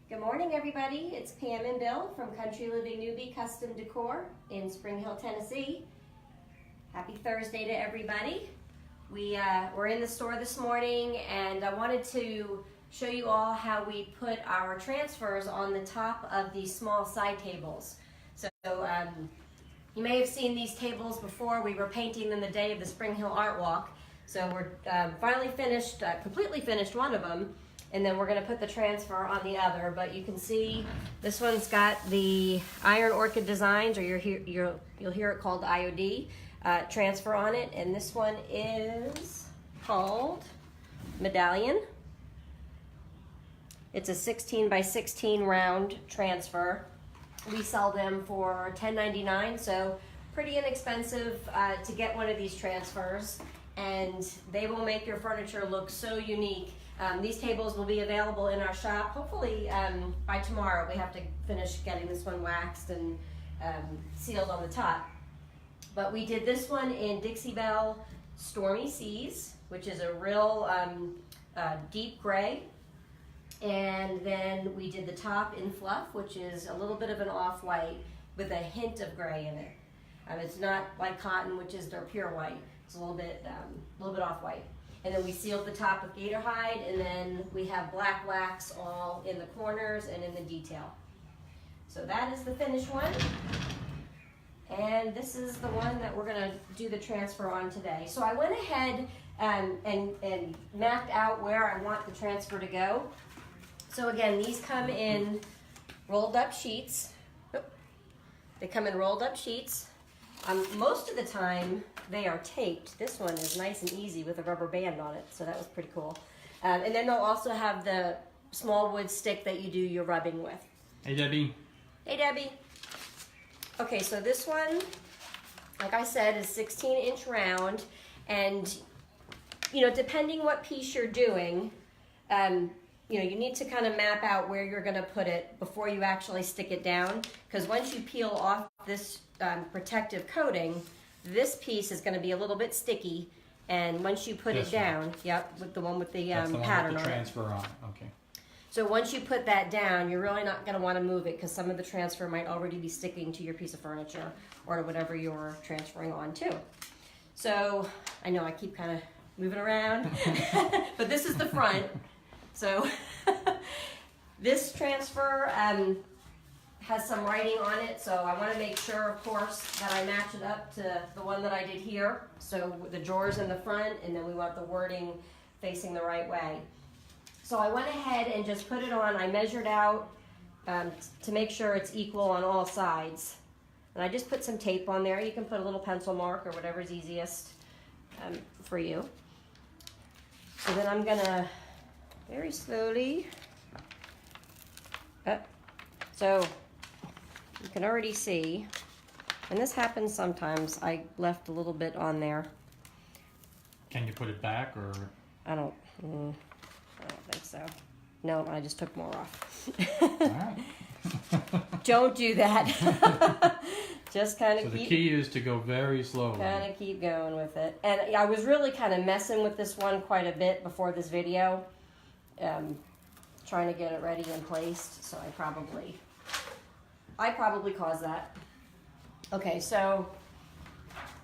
Good morning, everybody. It's Pam and Bill from Country Living Newbie Custom Decor in Spring Hill, Tennessee. Happy Thursday to everybody. We're in the store this morning, and I wanted to show you all how we put our transfers on the top of these small side tables. So you may have seen these tables before. We were painting them the day of the Spring Hill Art Walk. So we're finally finished, completely finished one of them. And then we're going to put the transfer on the other, but you can see this one's got the Iron Orchid Designs, or you'll hear it called IOD Transfer on it, and this one is called Medallion. It's a 16 by 16 round transfer. We sell them for $10.99, so pretty inexpensive to get one of these transfers, and they will make your furniture look so unique. These tables will be available in our shop, hopefully by tomorrow. We have to finish getting this one waxed and sealed on the top. But we did this one in Dixie Belle Stormy Seas, which is a real deep gray. And then we did the top in Fluff, which is a little bit of an off-white with a hint of gray in it. It's not like cotton, which is their pure white. It's a little bit off-white. And then we sealed the top with gator hide, and then we have black wax all in the corners and in the detail. So that is the finished one. And this is the one that we're gonna do the transfer on today. So I went ahead and mapped out where I want the transfer to go. So again, these come in rolled up sheets. They come in rolled up sheets. Most of the time they are taped. This one is nice and easy with a rubber band on it, so that was pretty cool. And then they'll also have the small wood stick that you do your rubbing with. Hey, Debbie. Hey, Debbie. Okay, so this one, like I said, is 16-inch round, and you know, depending what piece you're doing, you know, you need to kind of map out where you're going to put it before you actually stick it down, because once you peel off this protective coating, this piece is going to be a little bit sticky, and once you put it down, yep, with the one with the pattern on it. Transfer on, okay. So once you put that down, you're really not going to want to move it, because some of the transfer might already be sticking to your piece of furniture or to whatever you're transferring on to. So I know I keep kind of moving around, but this is the front. So this transfer has some writing on it, so I want to make sure, of course, that I match it up to the one that I did here. So the drawers in the front, and then we want the wording facing the right way. So I went ahead and just put it on. I measured out to make sure it's equal on all sides. And I just put some tape on there. You can put a little pencil mark or whatever's easiest for you. So then I'm gonna very slowly, so you can already see, and this happens sometimes, I left a little bit on there. Can you put it back, or? I don't think so. No, I just took more off. All right. Don't do that. Just kind of So the key is to go very slowly. Kind of keep going with it. And I was really kind of messing with this one quite a bit before this video, trying to get it ready and placed. So I probably caused that. Okay, so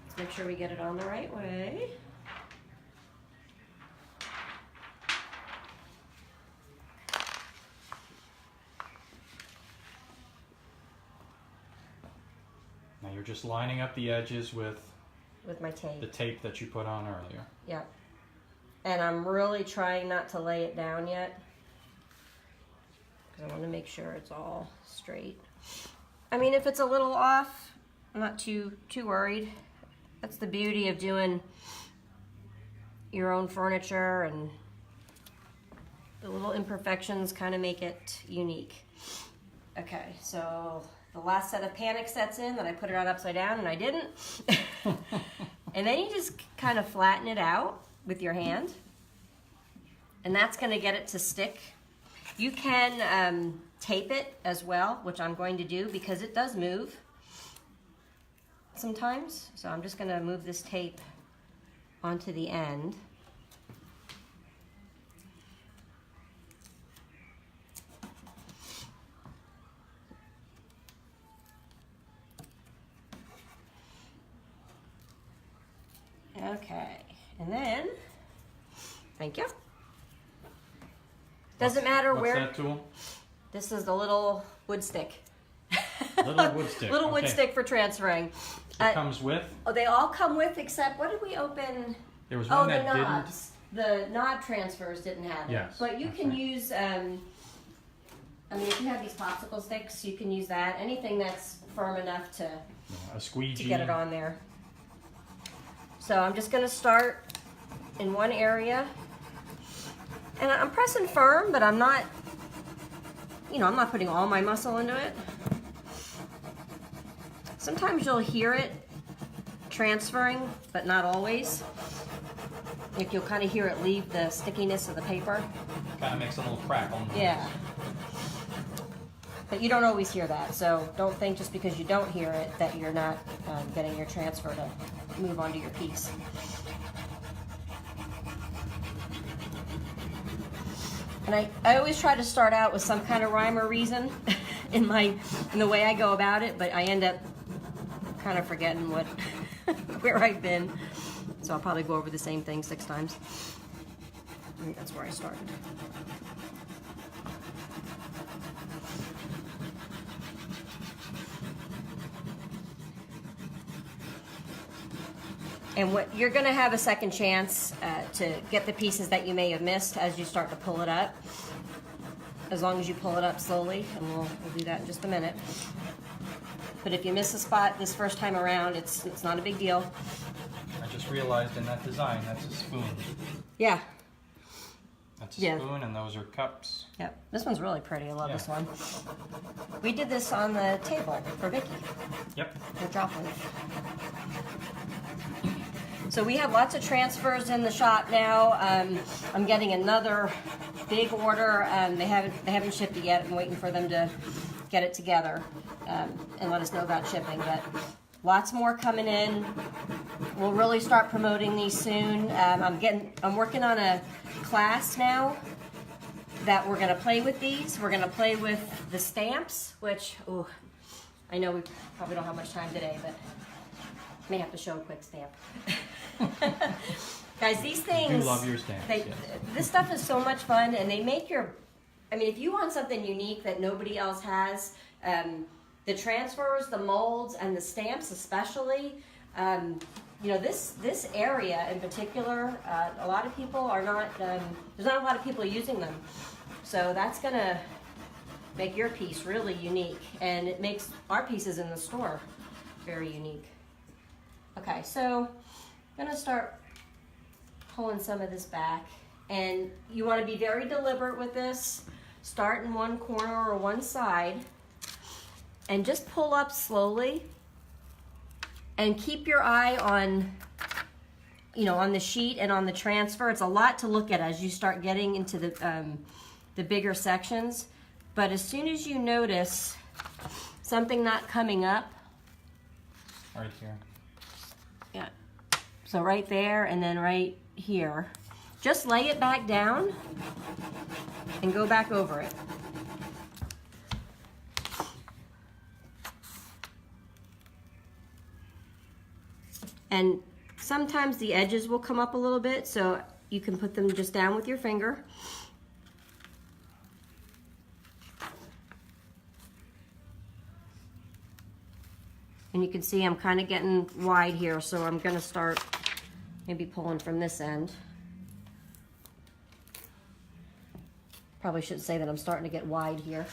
let's make sure we get it on the right way. Now you're just lining up the edges with my tape. The tape that you put on earlier. Yep. And I'm really trying not to lay it down yet, because I want to make sure it's all straight. I mean, if it's a little off, I'm not too worried. That's the beauty of doing your own furniture, and the little imperfections kind of make it unique. Okay, so the last set of panic sets in, that I put it out upside down, and I didn't. And then you just kind of flatten it out with your hand, and that's going to get it to stick. You can tape it as well, which I'm going to do because it does move sometimes. So I'm just going to move this tape onto the end. Okay, and then, thank you. Doesn't matter What's where. that tool? This is the little wood stick. Little wood stick. Little wood okay. stick for transferring. It comes with. Oh, they all come with, except what did we open? There was Oh, one the that didn't. knobs. The knob transfers didn't have it. Yes, But you that's can right. use. I mean, if you have these popsicle sticks, you can use that. Anything that's firm enough to A squeegee. get it on there. So I'm just going to start in one area. And I'm pressing firm, but I'm not, I'm not putting all my muscle into it. Sometimes you'll hear it transferring, but not always. Like you'll kind of hear it leave the stickiness of the paper. Kind of makes a little crackle. Yeah. But you don't always hear that, so don't think just because you don't hear it that you're not getting your transfer to move onto your piece. And I always try to start out with some kind of rhyme or reason in the way I go about it, but I end up kind of forgetting where I've been. So I'll probably go over the same thing 6 times. I think that's where I started. And what you're going to have a second chance to get the pieces that you may have missed as you start to pull it up. As long as you pull it up slowly, and we'll do that in just a minute. But if you miss a spot this first time around, it's not a big deal. I just realized in that design, that's a spoon. Yeah. That's a Yeah. spoon, and those are cups. Yep. This one's really pretty. I love Yeah. this one. We did this on the table for Vicky. Yep. The drop leaf. So we have lots of transfers in the shop now. I'm getting another big order. They haven't shipped it yet. I'm waiting for them to get it together and let us know about shipping. But lots more coming in. We'll really start promoting these soon. I'm working on a class now that we're gonna play with these. We're gonna play with the stamps, which I know we probably don't have much time today, but may have to show a quick stamp. Guys, these things. I do love your stamps. Yes. This stuff is so much fun, and they make if you want something unique that nobody else has, the transfers, the molds, and the stamps especially, this area in particular, a lot of people are not, there's not a lot of people using them. So that's gonna make your piece really unique, and it makes our pieces in the store very unique. Okay, so I'm gonna start pulling some of this back, and you want to be very deliberate with this. Start in one corner or one side and just pull up slowly, and keep your eye on on the sheet and on the transfer. It's a lot to look at as you start getting into the bigger sections, but as soon as you notice something not coming up, Right here. yeah, so right there and then right here, just lay it back down and go back over it. And sometimes the edges will come up a little bit, so you can put them just down with your finger. And you can see I'm kind of getting wide here, so I'm going to start maybe pulling from this end. Probably should say that I'm starting to get wide here.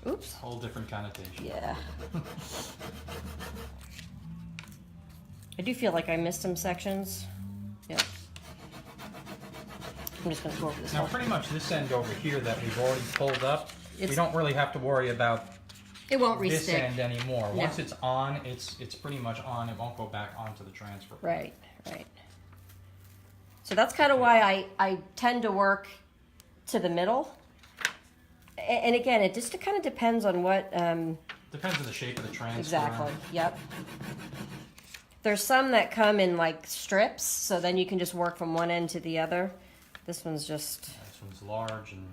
Oops. Whole different connotation. Yeah. I do feel like I missed some sections. Yep. I'm just going to go over this Now, whole. pretty much this end over here that we've already pulled up, we don't really have to worry about It won't this re-stick. end anymore. No. Once it's on, it's pretty much on. It won't go back onto the transfer. Right, right. So that's kind of why I tend to work to the middle. And again, it just kind of depends on what... Depends on the shape of the transfer. Exactly, yep. There's some that come in like strips, so then you can just work from one end to the other. This one's just... This one's large and...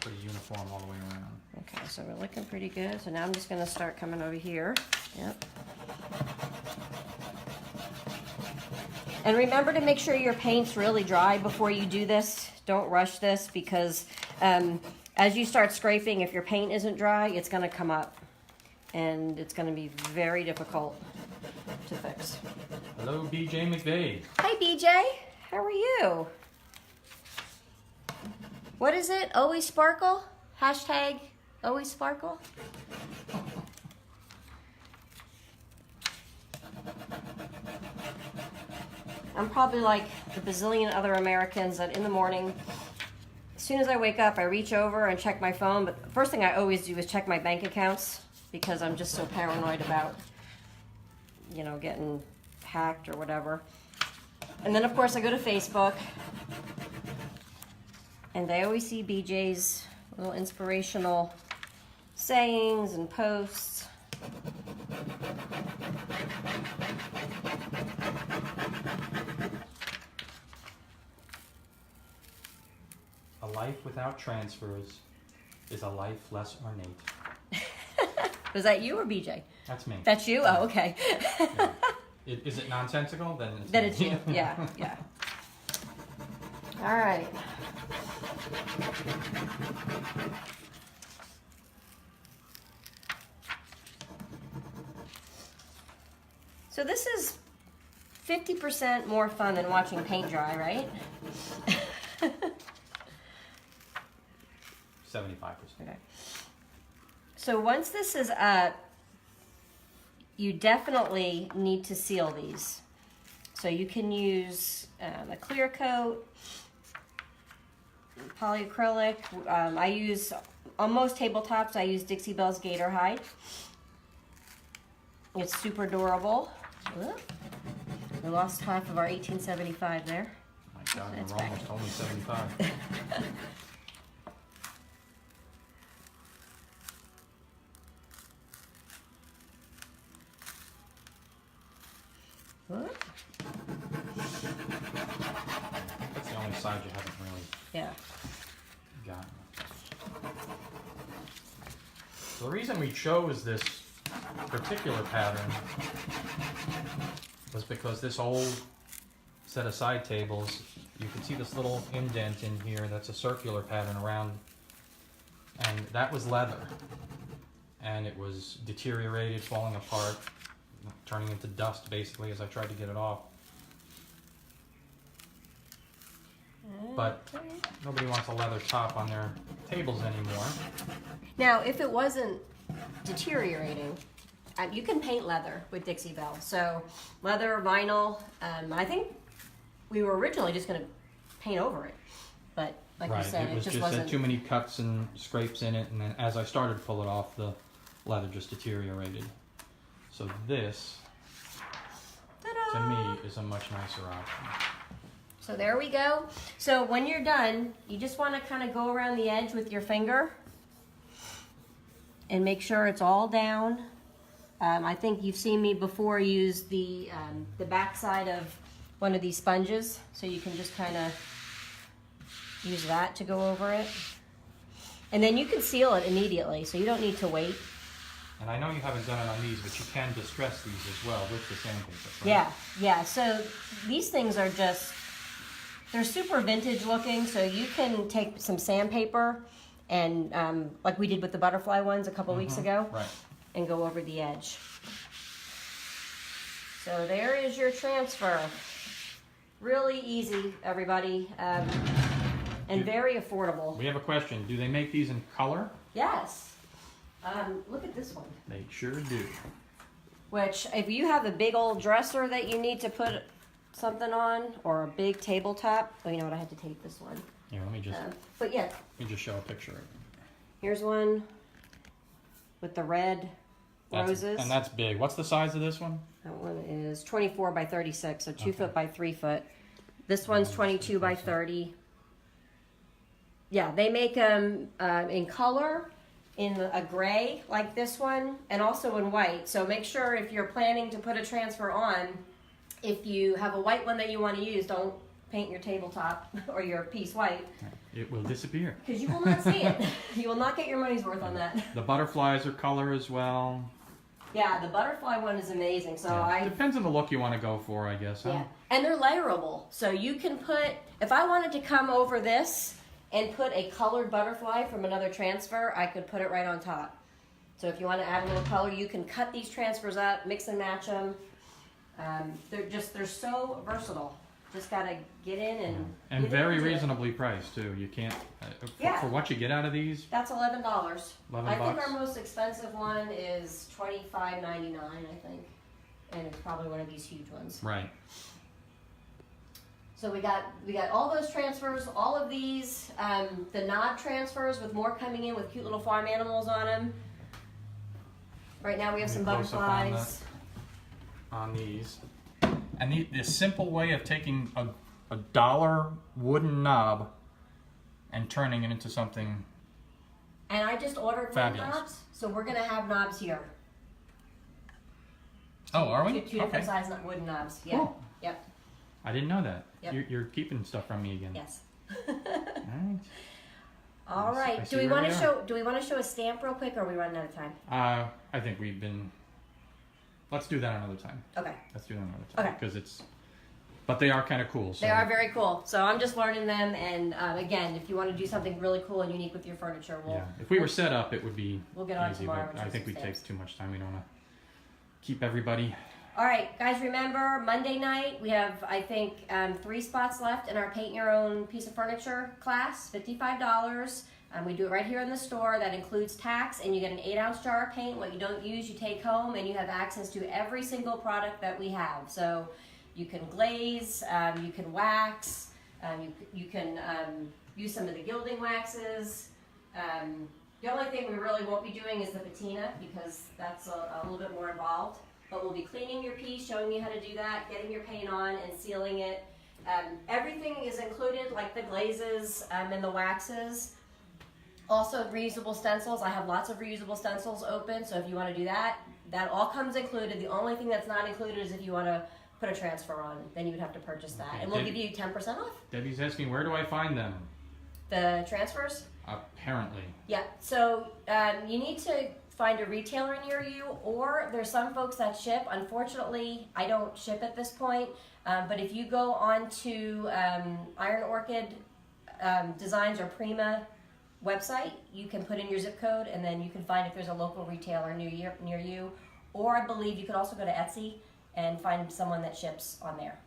pretty uniform all the way around. Okay, so we're looking pretty good. So now I'm just gonna start coming over here. Yep. And remember to make sure your paint's really dry before you do this. Don't rush this because as you start scraping, if your paint isn't dry, it's gonna come up. And it's gonna be very difficult to fix. Hello, BJ McVeigh. Hi, BJ. How are you? What is it? Always sparkle? Hashtag always sparkle? I'm probably like the bazillion other Americans that in the morning, as soon as I wake up, I reach over and check my phone. But the first thing I always do is check my bank accounts because I'm just so paranoid about, you know, getting hacked or whatever. And then, of course, I go to Facebook. And I always see BJ's little inspirational sayings and posts. A life without transfers is a life less ornate. Was that you or BJ? That's me. That's you? Oh, okay. Yeah. Is it nonsensical? Then it's Then me. it's you. Yeah, yeah. All right. So this is 50% more fun than watching paint dry, right? 75%. Okay. So once this is up, you definitely need to seal these. So you can use a clear coat, polyacrylic. I use, on most tabletops, I use Dixie Belle's Gator Hide. It's super durable. Whoop. We lost half of our 1875 there. My God, That's we're back. almost only 75. Whoop. That's the only side you haven't really Yeah. gotten. So the reason we chose this particular pattern was because this old set of side tables, you can see this little indent in here that's a circular pattern around, and that was leather. And it was deteriorated, falling apart, turning into dust basically as I tried to get it off. But nobody wants a leather top on their tables anymore. Now, if it wasn't deteriorating, you can paint leather with Dixie Belle. So leather, vinyl. I think we were originally just going to paint over it, but like you said, it was just just wasn't. had too many cuts and scrapes in it, and then as I started to pull it off, the leather just deteriorated. So this, Ta-da! to me, is a much nicer option. So there we go. So when you're done, you just want to kind of go around the edge with your finger and make sure it's all down. I think you've seen me before use the back side of one of these sponges, so you can just kind of use that to go over it. And then you can seal it immediately, so you don't need to wait. And I know you haven't done it on these, but you can distress these as well with the sandpaper, right? Yeah, yeah. So these things are just, they're super vintage looking, so you can take some sandpaper and like we did with the butterfly ones a couple weeks ago, Right. and go over the edge. So there is your transfer. Really easy, everybody, and very affordable. We have a question. Do they make these in color? Yes. Look at this one. They sure do. Which, if you have a big old dresser that you need to put something on, or a big tabletop, oh, you know what? I had to tape this one. Here, let me But yeah, show a picture of it. here's one with the red roses. And that's big. What's the size of this one? That one is 24 by 36, so 2 Okay. foot by 3 foot. This one's 22 by 30. Yeah, they make them in color, in a gray like this one, and also in white. So make sure if you're planning to put a transfer on, if you have a white one that you want to use, don't paint your tabletop or your piece white. It will disappear. Because you will not see it. You will not get your money's worth on that. The butterflies are color as well. Yeah, the butterfly one is amazing. So Yeah. Depends on the look you want to go for, I guess. Huh? Yeah, and they're layerable. So you can put, if I wanted to come over this and put a colored butterfly from another transfer, I could put it right on top. So if you want to add a little color, you can cut these transfers up, mix and match them. They're so versatile. Just gotta get in and very reasonably priced too. You can't for what you get out of these. That's $11. I think $11. our most expensive one is $25.99. I think, and it's probably one of these huge ones. Right. So we got all those transfers, all of these, the knob transfers with more coming in with cute little farm animals on them. Right now we have some butterflies. On these. And the simple way of taking a dollar wooden knob and turning it into something. And I just ordered fabulous. Knobs, so we're gonna have knobs here. Oh, are we? Two different size wooden knobs. Yeah. Cool. Yep. I didn't know that. Yep. You're keeping stuff from me again. Yes. All All I right. see Do we where want we to are. show? Do we want to show a stamp real quick, or are we running out of time? I think we've been. Let's do that another time. Okay. Let's do that another time. Okay. Because it's. But they are kind of cool. So. They are very cool. So I'm just learning them, and again, if you want to do something really cool and unique with your furniture, Yeah. If we were set up, it would be. We'll get on easy, tomorrow. but and I do think some we stamps. take too much time. We don't want to keep everybody. All right, guys, remember Monday night we have, I think, 3 spots left in our paint your own piece of furniture class, $55. We do it right here in the store. That includes tax, and you get an 8-ounce jar of paint. What you don't use, you take home, and you have access to every single product that we have. So you can glaze, you can wax, you can use some of the gilding waxes. The only thing we really won't be doing is the patina, because that's a little bit more involved. But we'll be cleaning your piece, showing you how to do that, getting your paint on, and sealing it. Everything is included, like the glazes and the waxes. Also, reusable stencils. I have lots of reusable stencils open, so if you want to do that, that all comes included. The only thing that's not included is if you want to put a transfer on, then you would have to purchase that. Okay, And we'll give you 10% off. Debbie's asking, where do I find them? The transfers? Apparently. Yeah, so you need to find a retailer near you, or there's some folks that ship. Unfortunately, I don't ship at this point, but if you go on to Iron Orchid Designs or Prima website, you can put in your zip code, and then you can find if there's a local retailer near you. Or I believe you could also go to Etsy and find someone that ships on there.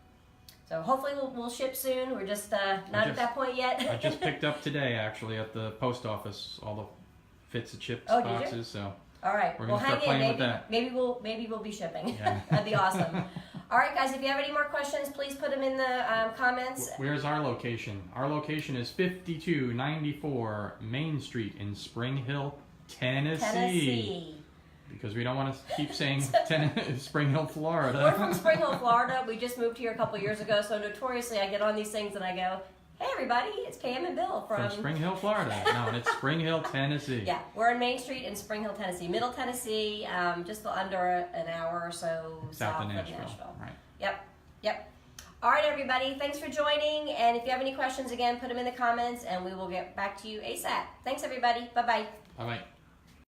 So hopefully we'll ship soon. We're just not at that point yet. I just picked up today, actually, at the post office, all the fits and chips Oh, did you? boxes. So all right, we're well, gonna start hang in. playing with that. Maybe we'll be shipping. Yeah. That'd be awesome. All right, guys. If you have any more questions, please put them in the comments. Where's our location? Our location is 5294 Main Street in Spring Hill, Tennessee. Because we don't want to keep saying Spring Hill, Florida. We're from Spring Hill, Florida. We just moved here a couple years ago, so notoriously I get on these things and I go, "Hey, everybody, it's Pam and Bill from Spring Hill, Florida." No, it's Spring Hill, Tennessee. Yeah, we're on Main Street in Spring Hill, Tennessee. Middle Tennessee, just under an hour or so South of Nashville. Right. Yep. All right, everybody. Thanks for joining. And if you have any questions, again, put them in the comments, and we will get back to you ASAP. Thanks, everybody. Bye-bye. Bye-bye.